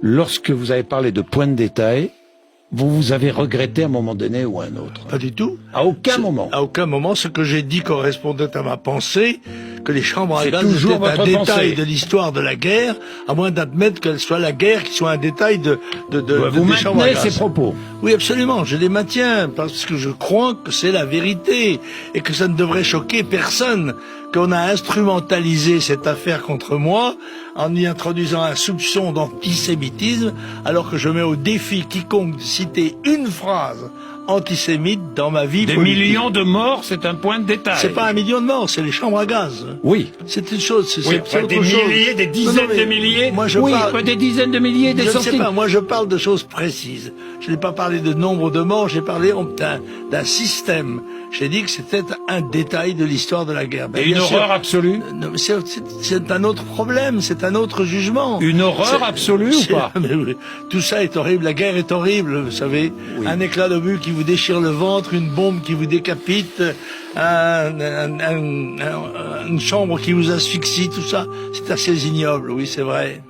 lorsque vous avez parlé de points de détail, vous avez regretté à un moment donné ou à un autre? Pas du tout. À aucun moment. À aucun moment. Ce que j'ai dit correspondait à ma pensée, que les chambres à C'est gaz toujours étaient un votre détail pensée. de l'histoire de la guerre, à moins d'admettre qu'elle soit la guerre qui soit un détail Vous des chambres à maintenez gaz. ces propos. Oui, absolument, je les maintiens, parce que je crois que c'est la vérité, et que ça ne devrait choquer personne, qu'on a instrumentalisé cette affaire contre moi, en y introduisant un soupçon d'antisémitisme, alors que je mets au défi quiconque de citer une phrase antisémite dans ma vie Des politique. millions de morts, c'est un point de détail. C'est pas 1 million de morts, c'est les chambres à gaz. Oui. C'est une chose, c'est Oui, c'est des autre chose. milliers, des dizaines Non, mais de milliers. Moi, je oui, parle, des dizaines de milliers, des je ne centaines. sais pas, moi je parle de choses précises. Je n'ai pas parlé de nombre de morts, j'ai parlé d'un système. J'ai dit que c'était un détail de l'histoire de la guerre. Ben, Et une bien sûr, horreur absolue. non, mais c'est un autre problème, c'est un autre jugement. Une horreur absolue ou pas? Mais oui, tout ça est horrible, la guerre est horrible, vous savez. Oui. Un éclat d'obus qui vous déchire le ventre, une bombe qui vous décapite, une chambre qui vous asphyxie, tout ça, c'est assez ignoble, oui, c'est vrai.